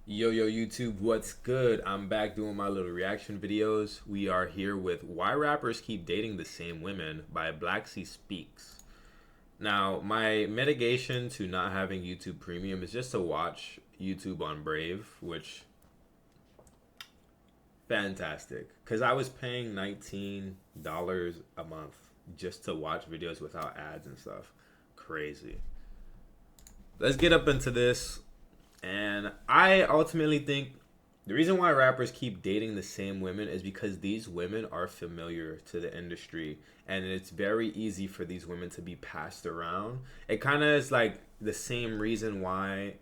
Yo YouTube, what's good? I'm back doing my little reaction videos. We are here with Why Rappers Keep Dating the Same Women by Black Sea Speaks. Now, my mitigation to not having YouTube Premium is just to watch YouTube on Brave, which fantastic. Cause I was paying $19 a month just to watch videos without ads and stuff. Crazy. Let's get up into this. And I ultimately think the reason why rappers keep dating the same women is because these women are familiar to the industry and it's very easy for these women to be passed around. It kind of is like the same reason why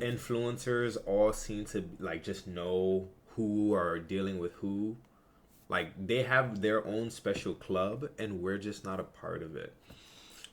influencers all seem to like just know who are dealing with who. Like they have their own special club and we're just not a part of it.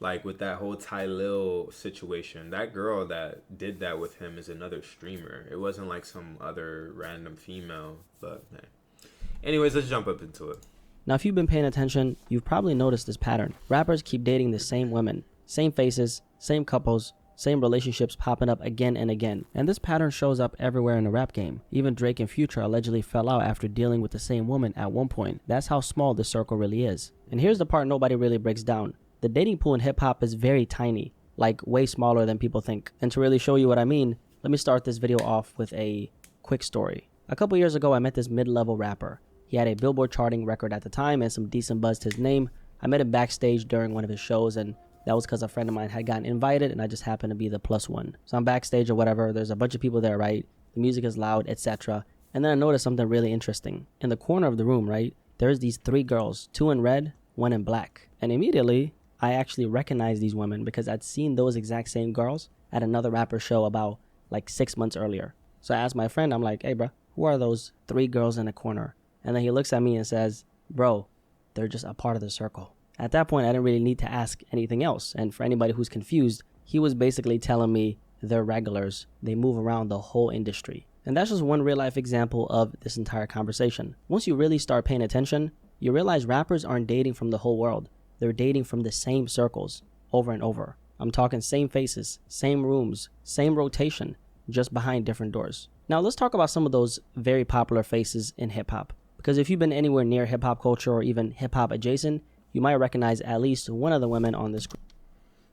Like with that whole Ty Lil situation, that girl that did that with him is another streamer. It wasn't like some other random female, but hey. Anyways, let's jump up into it. Now, if you've been paying attention, you've probably noticed this pattern. Rappers keep dating the same women, same faces, same couples, same relationships popping up again and again. And this pattern shows up everywhere in the rap game. Even Drake and Future allegedly fell out after dealing with the same woman at one point. That's how small this circle really is. And here's the part nobody really breaks down. The dating pool in hip-hop is very tiny, like way smaller than people think. And to really show you what I mean, let me start this video off with a quick story. A couple years ago, I met this mid-level rapper. He had a Billboard charting record at the time and some decent buzz to his name. I met him backstage during one of his shows, and that was because a friend of mine had gotten invited and I just happened to be the plus one. So I'm backstage or whatever, there's a bunch of people there, right? The music is loud, etc. And then I noticed something really interesting. In the corner of the room, right, there's these three girls, two in red, one in black. And immediately, I actually recognized these women because I'd seen those exact same girls at another rapper show about like 6 months earlier. So I asked my friend, I'm like, hey bro, who are those three girls in the corner? And then he looks at me and says, bro, they're just a part of the circle. At that point, I didn't really need to ask anything else. And for anybody who's confused, he was basically telling me they're regulars. They move around the whole industry. And that's just one real life example of this entire conversation. Once you really start paying attention, you realize rappers aren't dating from the whole world. They're dating from the same circles over and over. I'm talking same faces, same rooms, same rotation, just behind different doors. Now let's talk about some of those very popular faces in hip hop. Because if you've been anywhere near hip hop culture or even hip hop adjacent, you might recognize at least one of the women on this group.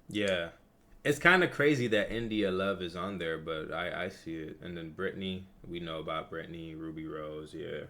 Yeah. It's kind of crazy that India Love is on there, but I see it. And then Britney, we know about Britney, Ruby Rose, yeah.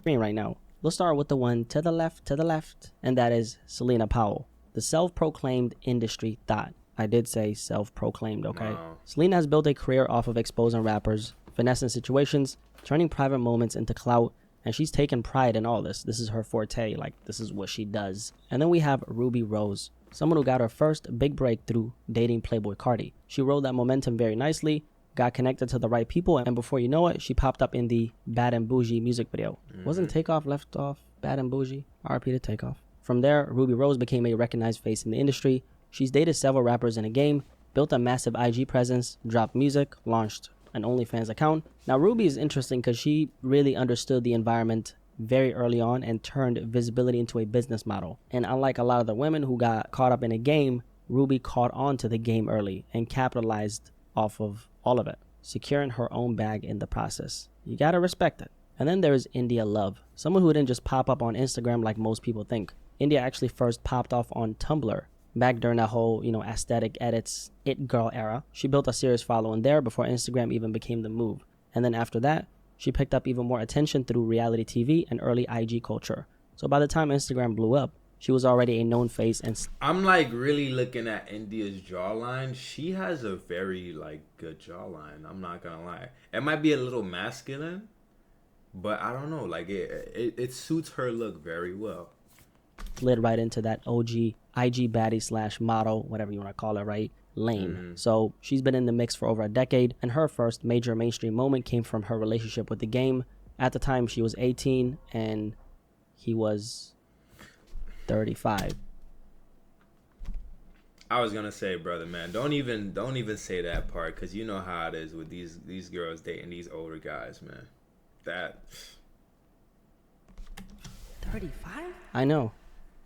Right now. Let's start with the one to the left, and that is Selena Powell, the self-proclaimed industry thought. I did say self-proclaimed, okay? Wow. Selena has built a career off of exposing rappers, finessing situations, turning private moments into clout, and she's taken pride in all this. This is her forte, like this is what she does. And then we have Ruby Rose, someone who got her first big breakthrough dating Playboy Carti. She rode that momentum very nicely, got connected to the right people, and before you know it, she popped up in the Bad and Bougie music video. Wasn't Takeoff left off Bad and Bougie? RP to Takeoff. From there, Ruby Rose became a recognized face in the industry. She's dated several rappers in a game, built a massive IG presence, dropped music, launched an OnlyFans account. Now Ruby is interesting because she really understood the environment very early on and turned visibility into a business model. And unlike a lot of the women who got caught up in a game, Ruby caught on to the game early and capitalized off of all of it, securing her own bag in the process. You gotta respect it. And then there's India Love, someone who didn't just pop up on Instagram like most people think. India actually first popped off on Tumblr back during that whole, aesthetic edits, it girl era. She built a serious following there before Instagram even became the move. And then after that, she picked up even more attention through reality TV and early IG culture. So by the time Instagram blew up, she was already a known face and I'm like really looking at India's jawline. She has a very like good jawline. I'm not gonna lie. It might be a little masculine, but I don't know. Like it suits her look very well. slid right into that OG IG baddie slash model, whatever you want to call it, right? Lane. So she's been in the mix for over a decade, and her first major mainstream moment came from her relationship with the game. At the time, she was 18 and he was 35. I was gonna say, brother, man, don't even say that part, cause you know how it is with these girls dating these older guys, man. That 35? I know.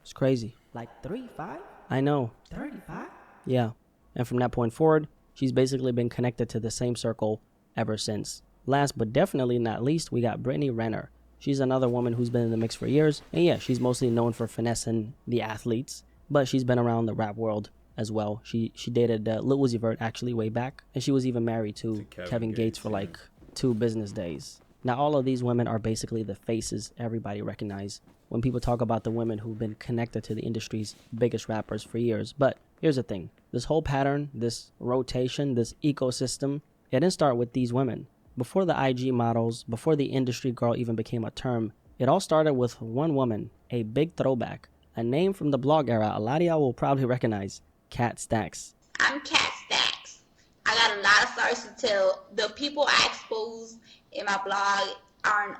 It's crazy. Like 35? I know. 35? Yeah. And from that point forward, She's basically been connected to the same circle ever since. Last but definitely not least, we got Brittany Renner. She's another woman who's been in the mix for years, and yeah, she's mostly known for finessing the athletes, but she's been around the rap world as well. She dated Lil Uzi Vert actually way back, and she was even married to Kevin Gates for like 2 business days. Now, all of these women are basically the faces everybody recognize when people talk about the women who've been connected to the industry's biggest rappers for years. But here's the thing. This whole pattern, this rotation, this ecosystem, it didn't start with these women. Before the IG models, before the industry girl even became a term, it all started with one woman, a big throwback, a name from the blog era a lot of y'all will probably recognize, Kat Stacks. I'm Kat Stacks. I got a lot of stories to tell. The people I expose in my blog aren't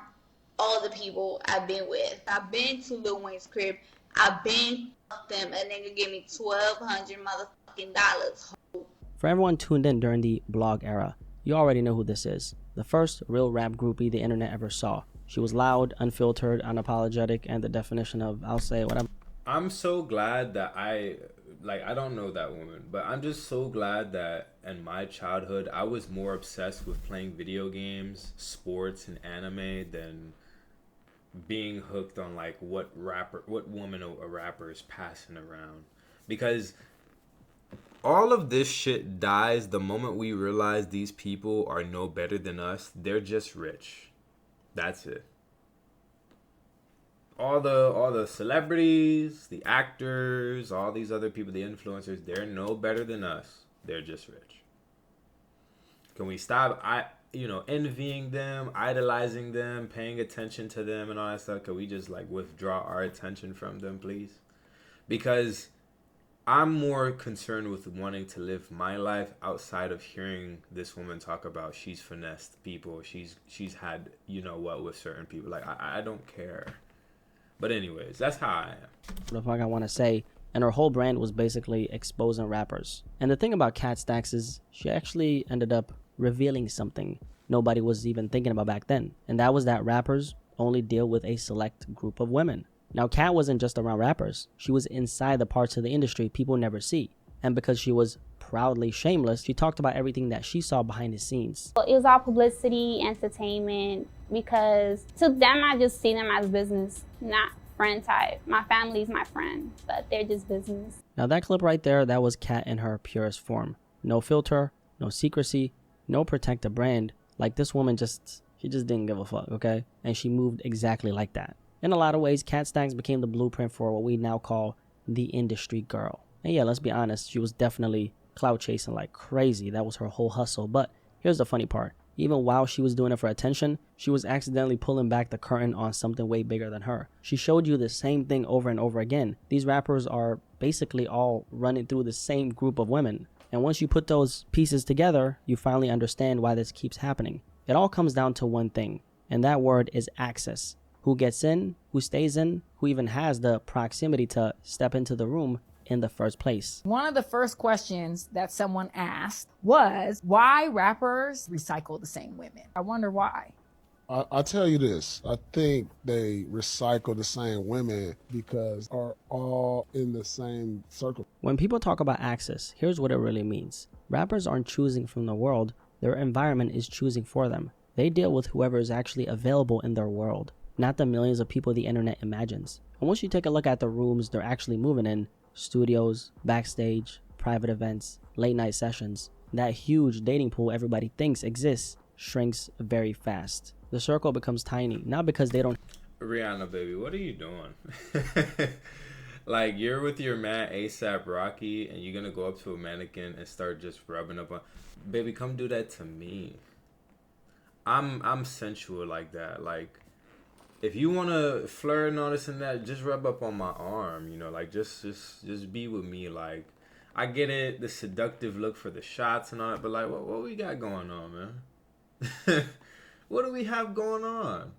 all the people I've been with. I've been to Lil Wayne's crib. I've been them. A nigga gave me $1,200 motherfucking dollars. For everyone tuned in during the blog era, you already know who this is. The first real rap groupie the internet ever saw. She was loud, unfiltered, unapologetic, and the definition of I'll say whatever. I'm so glad that I don't know that woman, but I'm just so glad that in my childhood I was more obsessed with playing video games, sports, and anime than being hooked on like what woman a rapper is passing around. Because all of this shit dies the moment we realize these people are no better than us. They're just rich. That's it. All the celebrities, the actors, all these other people, the influencers, they're no better than us. They're just rich. Can we stop envying them, idolizing them, paying attention to them and all that stuff? Can we just like withdraw our attention from them, please? Because I'm more concerned with wanting to live my life outside of hearing this woman talk about she's finessed people, she's had with certain people. Like I don't care. But anyways, that's how I am. The fuck I want to say, and her whole brand was basically exposing rappers. And the thing about Kat Stacks is she actually ended up revealing something nobody was even thinking about back then, and that was that rappers only deal with a select group of women. Now, Kat wasn't just around rappers. She was inside the parts of the industry people never see. And because she was proudly shameless, she talked about everything that she saw behind the scenes. It was all publicity, entertainment, because to them, I just see them as business, not friend type. My family's my friend, but they're just business. Now that clip right there, that was Kat in her purest form. No filter, no secrecy, no protect the brand. Like this woman she just didn't give a fuck, okay? And she moved exactly like that. In a lot of ways, Kat Stacks became the blueprint for what we now call the industry girl. And yeah, let's be honest, she was definitely clout chasing like crazy. That was her whole hustle. But here's the funny part. Even while she was doing it for attention, she was accidentally pulling back the curtain on something way bigger than her. She showed you the same thing over and over again. These rappers are basically all running through the same group of women. And once you put those pieces together, you finally understand why this keeps happening. It all comes down to one thing, and that word is access. Who gets in, who stays in, who even has the proximity to step into the room in the first place. One of the first questions that someone asked was why rappers recycle the same women. I wonder why. I'll tell you this. I think they recycle the same women because are all in the same circle. When people talk about access, here's what it really means. Rappers aren't choosing from the world. Their environment is choosing for them. They deal with whoever is actually available in their world, not the millions of people the internet imagines. And once you take a look at the rooms they're actually moving in, studios, backstage, private events, late night sessions, that huge dating pool everybody thinks exists shrinks very fast. The circle becomes tiny, not because they don't... Rihanna, baby, what are you doing? Like, you're with your man A$AP Rocky, and you're gonna go up to a mannequin and start just rubbing up on... Baby, come do that to me. I'm sensual like that. Like, if you wanna flirt and all this and that, just rub up on my arm, like just be with me. Like, I get it, the seductive look for the shots and all that, but like, what we got going on, man? What do we have going on?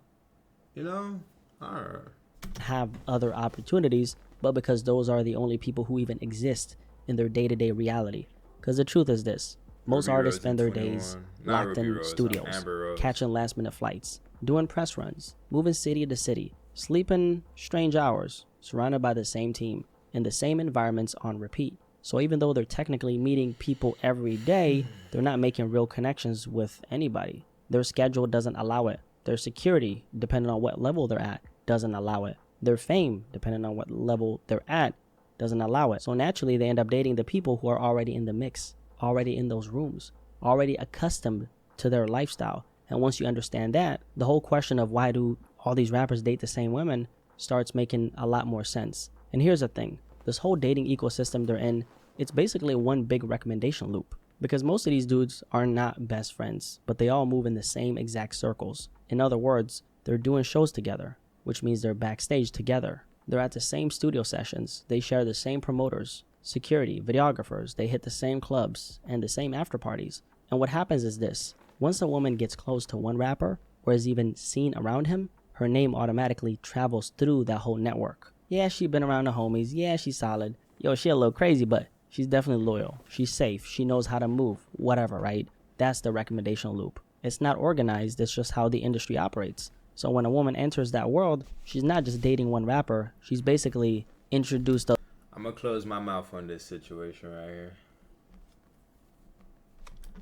Have other opportunities, but because those are the only people who even exist in their day-to-day reality. Because the truth is this. Most artists spend their days locked in studios, catching last-minute flights, doing press runs, moving city to city, sleeping strange hours, surrounded by the same team, in the same environments on repeat. So even though they're technically meeting people every day, they're not making real connections with anybody. Their schedule doesn't allow it. Their security, depending on what level they're at, doesn't allow it. Their fame, depending on what level they're at, doesn't allow it. So naturally, they end up dating the people who are already in the mix, already in those rooms, already accustomed to their lifestyle. And once you understand that, the whole question of why do all these rappers date the same women starts making a lot more sense. And here's the thing. This whole dating ecosystem they're in, it's basically one big recommendation loop. Because most of these dudes are not best friends, but they all move in the same exact circles. In other words, they're doing shows together, which means they're backstage together. They're at the same studio sessions. They share the same promoters, security, videographers. They hit the same clubs and the same after parties. And what happens is this. Once a woman gets close to one rapper or is even seen around him, her name automatically travels through that whole network. Yeah, she been around the homies. Yeah, she's solid. Yo, she a little crazy, but she's definitely loyal. She's safe. She knows how to move. Whatever, right? That's the recommendation loop. It's not organized. It's just how the industry operates. So when a woman enters that world, she's not just dating one rapper. She's basically introduced to I'm gonna close my mouth on this situation right here.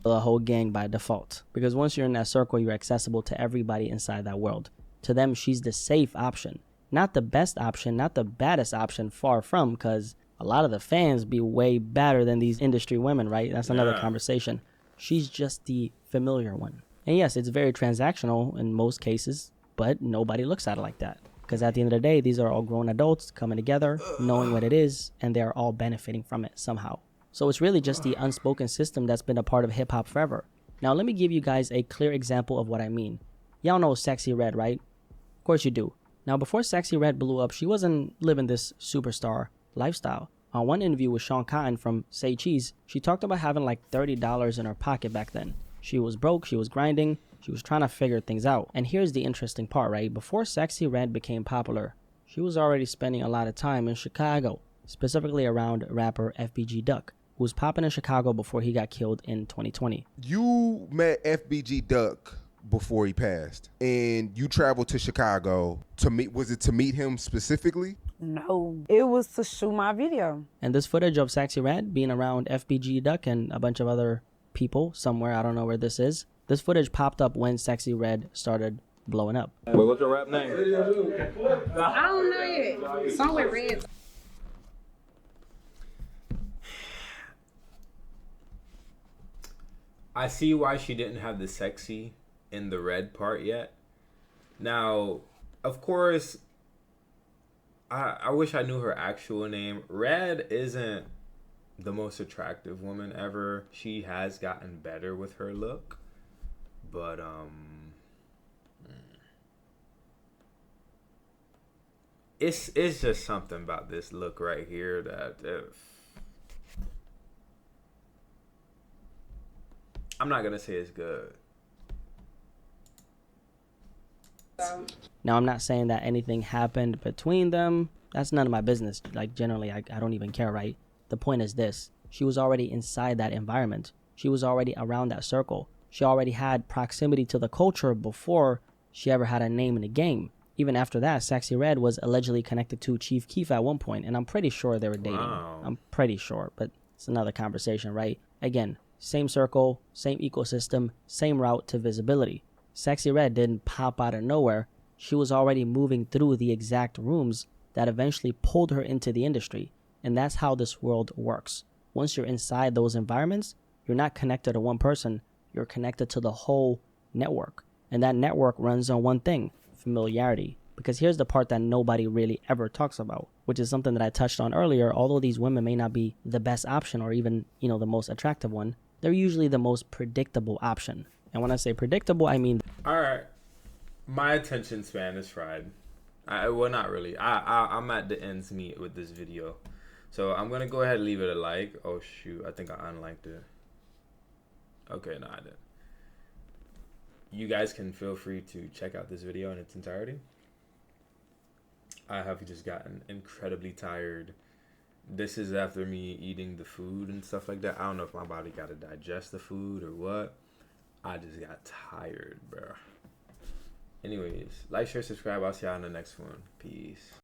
the whole gang by default. Because once you're in that circle, you're accessible to everybody inside that world. To them, she's the safe option. Not the best option, not the baddest option, far from, because a lot of the fans be way better than these industry women, right? That's another conversation. She's just the familiar one. And yes, it's very transactional in most cases, but nobody looks at it like that. Because at the end of the day, these are all grown adults coming together, knowing what it is, and they're all benefiting from it somehow. So it's really just the unspoken system that's been a part of hip-hop forever. Now let me give you guys a clear example of what I mean. Y'all know Sexyy Red, right? Of course you do. Now before Sexyy Red blew up, she wasn't living this superstar lifestyle. On one interview with Sean Cotton from Say Cheese, she talked about having like $30 in her pocket back then. She was broke, she was grinding, she was trying to figure things out. And here's the interesting part, right? Before Sexyy Red became popular, she was already spending a lot of time in Chicago, specifically around rapper FBG Duck, who was popping in Chicago before he got killed in 2020. You met FBG Duck before he passed, and you traveled to Chicago to meet. Was it to meet him specifically? No, it was to shoot my video. And this footage of Sexyy Red being around FBG Duck and a bunch of other people somewhere, I don't know where this is. This footage popped up when Sexyy Red started blowing up. Wait, what's your rap name? I don't know yet. Song with Red. I see why she didn't have the sexy in the red part yet. Now, of course, I wish I knew her actual name. Red isn't the most attractive woman ever. She has gotten better with her look. But, it's just something about this look right here that I'm not gonna say it's good. Now, I'm not saying that anything happened between them. That's none of my business. Like, generally, I don't even care, right? The point is this. She was already inside that environment. She was already around that circle. She already had proximity to the culture before she ever had a name in the game. Even after that, Sexyy Red was allegedly connected to Chief Keef at one point, and I'm pretty sure they were dating. Wow. I'm pretty sure, but it's another conversation, right? Again, same circle, same ecosystem, same route to visibility. Sexyy Red didn't pop out of nowhere. She was already moving through the exact rooms that eventually pulled her into the industry. And that's how this world works. Once you're inside those environments, you're not connected to one person. You're connected to the whole network. And that network runs on one thing, familiarity. Because here's the part that nobody really ever talks about, which is something that I touched on earlier. Although these women may not be the best option or even, the most attractive one, they're usually the most predictable option. And when I say predictable, I mean... All right. My attention span is fried. Well, not really. I'm at the ends meet with this video. So I'm going to go ahead and leave it a like. Oh, shoot. I think I unliked it. Okay, no, I didn't. You guys can feel free to check out this video in its entirety. I have just gotten incredibly tired. This is after me eating the food and stuff like that. I don't know if my body got to digest the food or what. I just got tired, bro. Anyways, like, share, subscribe. I'll see y'all in the next one. Peace.